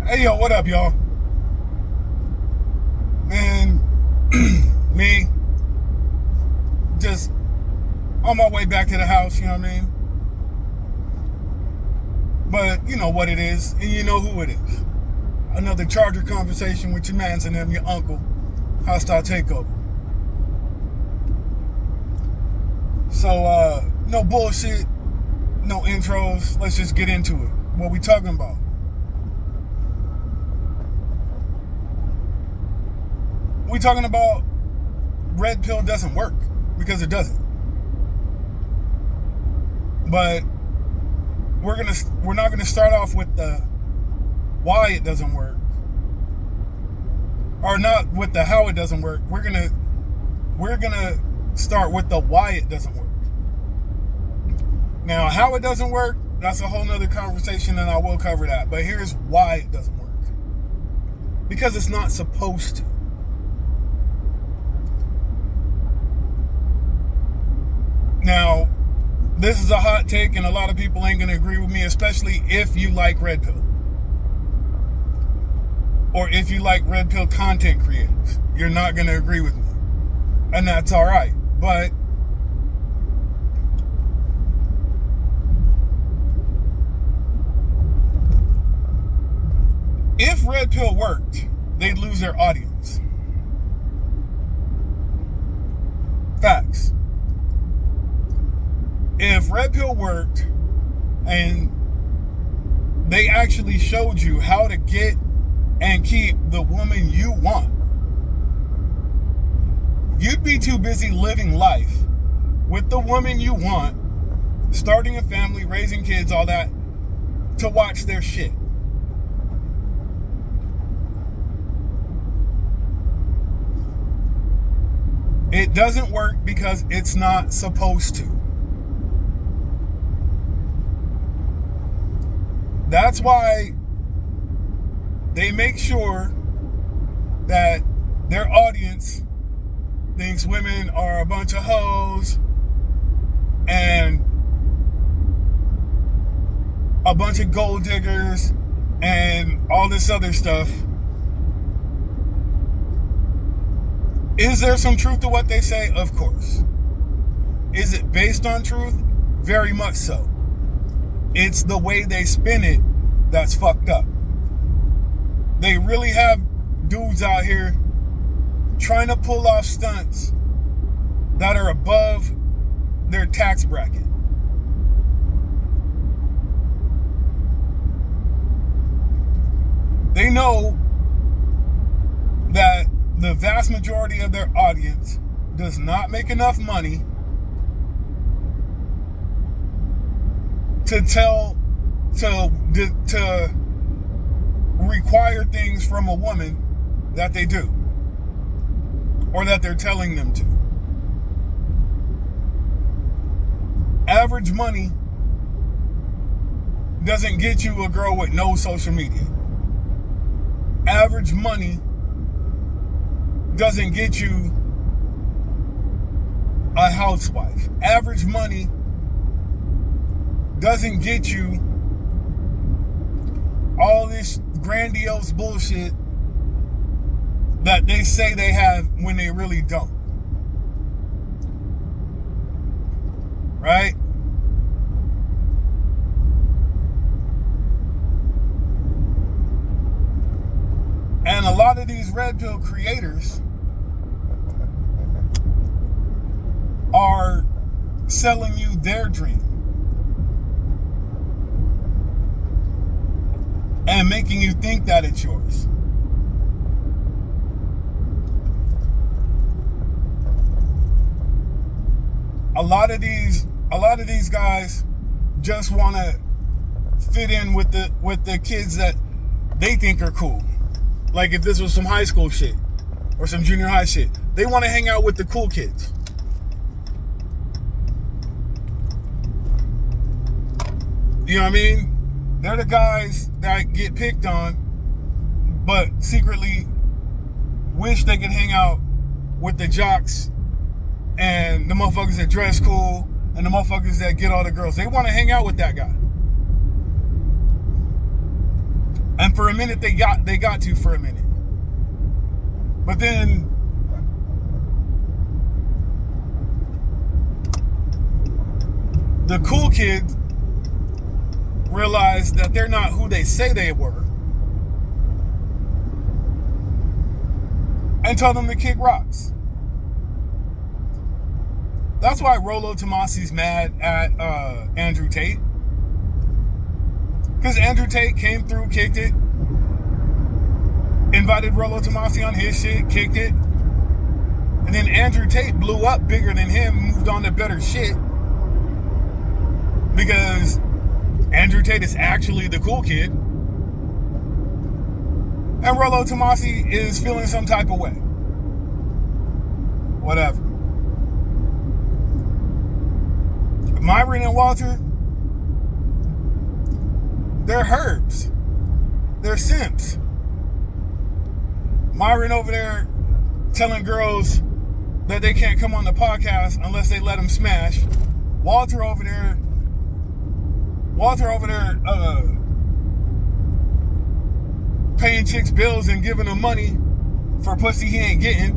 Hey, yo, what up, y'all? Man, me, just on my way back to the house, you know what I mean? But you know what it is, and you know who it is. Another Charger conversation with your mans and them, your uncle. Hostile takeover. So, no bullshit, no intros. Let's just get into it. What we talking about? We talking about red pill doesn't work, because it doesn't. But we're not gonna start off with the why it doesn't work, or not with the how it doesn't work. We're gonna start with the why it doesn't work. Now, how it doesn't work, that's a whole nother conversation, and I will cover that. But here's why it doesn't work. Because it's not supposed to. Now, this is a hot take, and a lot of people ain't going to agree with me, especially if you like red pill. Or if you like red pill content creators. You're not going to agree with me. And that's all right. But if red pill worked, they'd lose their audience. Facts. If red pill worked and they actually showed you how to get and keep the woman you want, you'd be too busy living life with the woman you want, starting a family, raising kids, all that, to watch their shit. It doesn't work because it's not supposed to. That's why they make sure that their audience thinks women are a bunch of hoes and a bunch of gold diggers and all this other stuff. Is there some truth to what they say? Of course. Is it based on truth? Very much so. It's the way they spin it that's fucked up. They really have dudes out here trying to pull off stunts that are above their tax bracket. They know that the vast majority of their audience does not make enough money to require things from a woman that they do, or that they're telling them to. Average money doesn't get you a girl with no social media. Average money doesn't get you a housewife. Average money doesn't get you all this grandiose bullshit that they say they have when they really don't. Right? And a lot of these red pill creators are selling you their dream and making you think that it's yours. A lot of these guys just want to fit in with the kids that they think are cool. Like if this was some high school shit or some junior high shit, they want to hang out with the cool kids. You know what I mean? They're the guys that get picked on, but secretly wish they could hang out with the jocks and the motherfuckers that dress cool and the motherfuckers that get all the girls. They want to hang out with that guy. And For a minute, they got to for a minute. But then the cool kids realized that they're not who they say they were and told them to kick rocks. That's why Rollo Tomasi's mad at Andrew Tate. Because Andrew Tate came through, kicked it, invited Rollo Tomasi on his shit, kicked it, and then Andrew Tate blew up bigger than him, moved on to better shit, because Andrew Tate is actually the cool kid, and Rollo Tomasi is feeling some type of way. Whatever. Myron and Walter, they're herbs. They're simps. Myron over there telling girls that they can't come on the podcast unless they let him smash. Walter over there paying chicks bills and giving them money for pussy he ain't getting.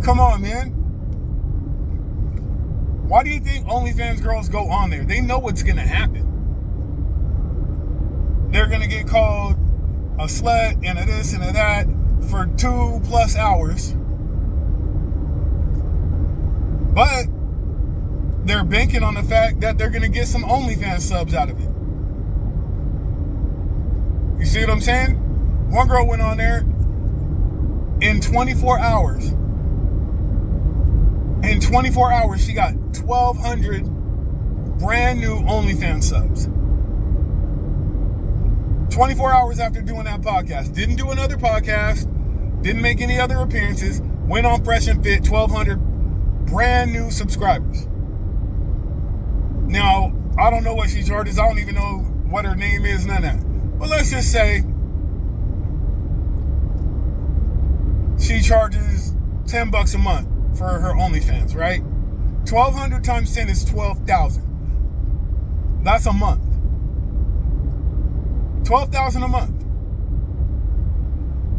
Come on, man. Why do you think OnlyFans girls go on there? They know what's gonna happen. They're gonna get called a slut and a this and a that for 2+ hours. But they're banking on the fact that they're gonna get some OnlyFans subs out of it. You see what I'm saying? One girl went on there in 24 hours. In 24 hours, she got 1,200 brand new OnlyFans subs. 24 hours after doing that podcast. Didn't do another podcast. Didn't make any other appearances. Went on Fresh and Fit. 1,200 brand new subscribers. Now, I don't know what she charges. I don't even know what her name is. None of that. But let's just say she charges $10 a month for her OnlyFans, right? 1,200 times 10 is 12,000. That's a month. 12,000 a month.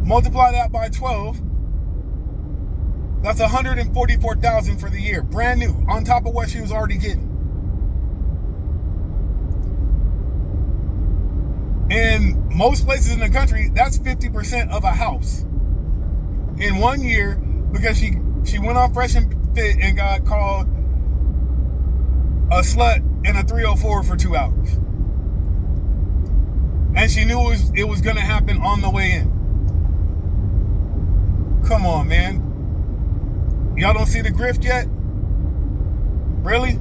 Multiply that by 12. That's 144,000 for the year, brand new, on top of what she was already getting. In most places in the country, that's 50% of a house in 1 year, because she went on Fresh and Fit and got called a slut and a 304 for 2 hours. And she knew it was going to happen on the way in. Come on, man. Y'all don't see the grift yet? Really?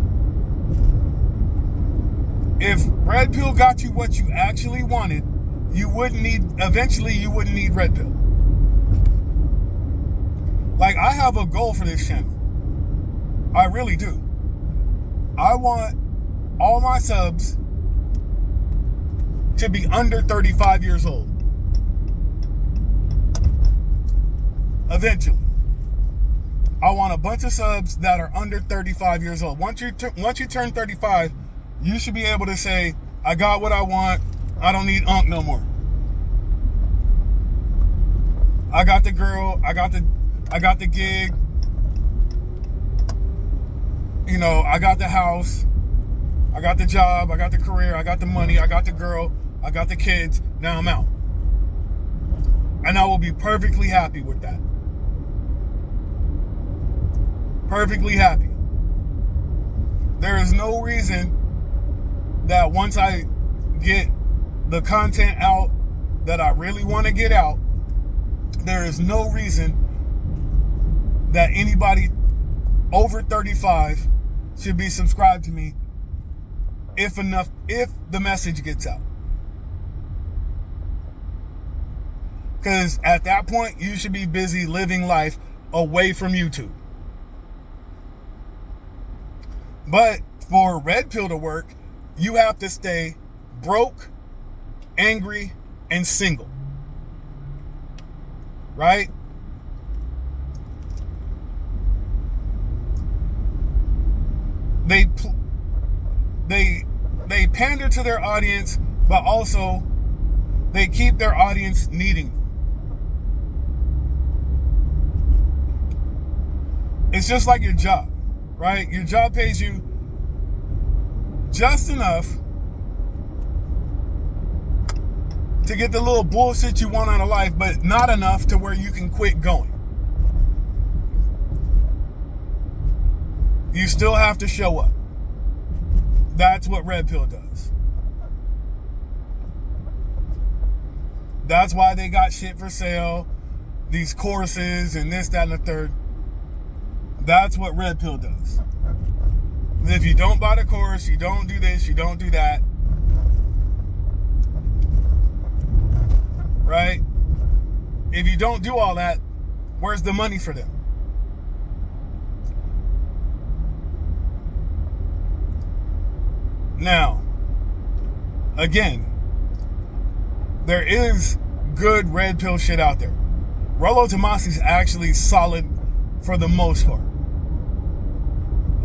If Red Pill got you what you actually wanted, eventually you wouldn't need Red Pill. Like, I have a goal for this channel. I really do. I want all my subs to be under 35 years old. Eventually. I want a bunch of subs that are under 35 years old. Once you turn 35, you should be able to say, I got what I want. I don't need unk no more. I got the girl. I got the gig. You know, I got the house. I got the job. I got the career. I got the money. I got the girl. I got the kids. Now I'm out. And I will be perfectly happy with that. Perfectly happy. There is no reason that once I get the content out that I really want to get out, there is no reason that anybody over 35 should be subscribed to me if the message gets out. Because at that point, you should be busy living life away from YouTube. But for Red Pill to work, you have to stay broke, angry, and single. Right? They pander to their audience but also they keep their audience needing. It's just like your job, right? Your job pays you just enough to get the little bullshit you want out of life, but not enough to where you can quit going. You still have to show up. That's what Red Pill does. That's why they got shit for sale, these courses and this, that, and the third. That's what Red Pill does. If you don't buy the course, you don't do this, you don't do that, right? If you don't do all that, where's the money for them? Now, again, there is good Red Pill shit out there. Rollo Tomasi's actually solid for the most part.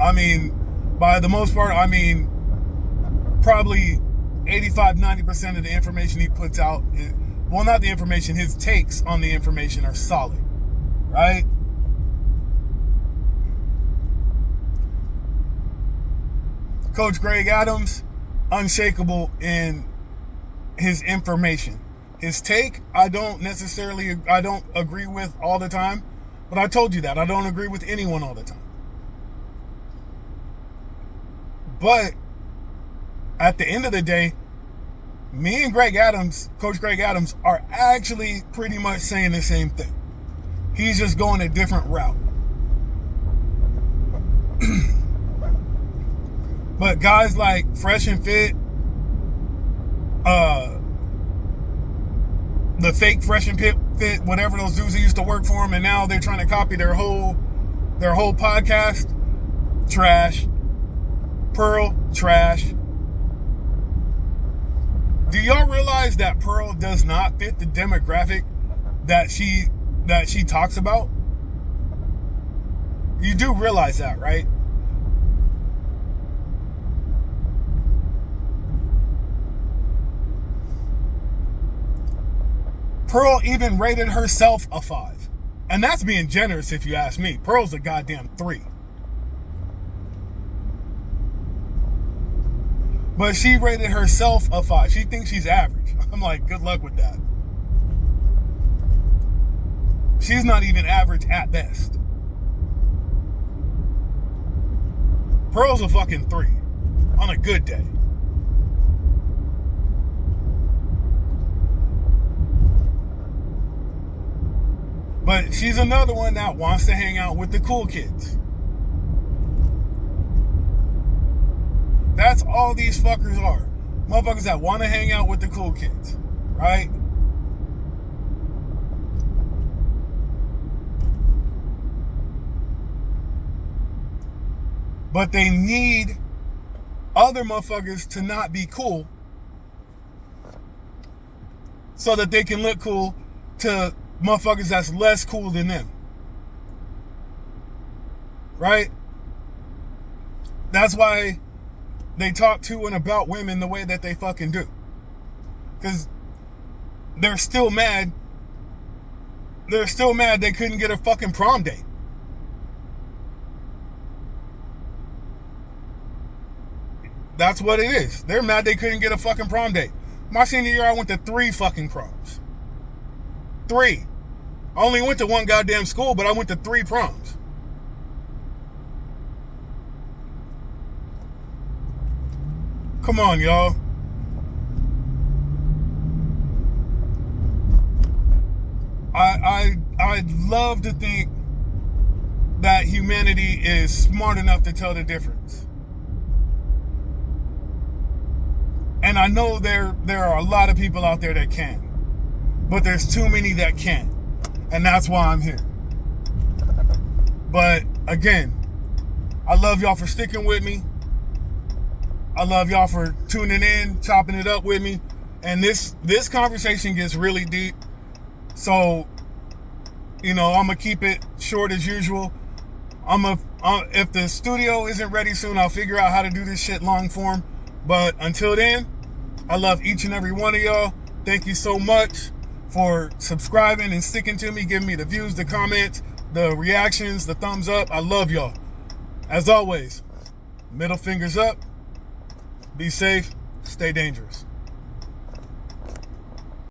I mean, by the most part, I mean probably 85-90% of the information he puts out, well, not the information, his takes on the information are solid, right? Coach Greg Adams, unshakable in his information. His take, I don't agree with all the time, but I told you that. I don't agree with anyone all the time. But at the end of the day, me and Greg Adams, Coach Greg Adams, are actually pretty much saying the same thing. He's just going a different route. But guys like Fresh and Fit, the fake Fresh and Fit, whatever those dudes that used to work for him, and now they're trying to copy their whole podcast, trash. Pearl, trash. Do y'all realize that Pearl does not fit the demographic that she talks about? You do realize that, right? Pearl even rated herself a 5. And that's being generous if you ask me. Pearl's a goddamn 3. But she rated herself a 5. She thinks she's average. I'm like, good luck with that. She's not even average at best. Pearl's a fucking 3 on a good day. But she's another one that wants to hang out with the cool kids. That's all these fuckers are. Motherfuckers that want to hang out with the cool kids. Right? But they need other motherfuckers to not be cool so that they can look cool to motherfuckers that's less cool than them. Right? That's why they talk to and about women the way that they fucking do. Because they're still mad. They're still mad they couldn't get a fucking prom date. That's what it is. They're mad they couldn't get a fucking prom date. My senior year, I went to 3 fucking proms. 3. I only went to 1 goddamn school, but I went to 3 proms. Come on, y'all. I'd love to think that humanity is smart enough to tell the difference. And I know there are a lot of people out there that can. But there's too many that can't. And that's why I'm here. But again, I love y'all for sticking with me. I love y'all for tuning in, chopping it up with me. And this conversation gets really deep. So, I'm going to keep it short as usual. If the studio isn't ready soon, I'll figure out how to do this shit long form. But until then, I love each and every one of y'all. Thank you so much for subscribing and sticking to me, giving me the views, the comments, the reactions, the thumbs up. I love y'all. As always, middle fingers up. Be safe. Stay dangerous.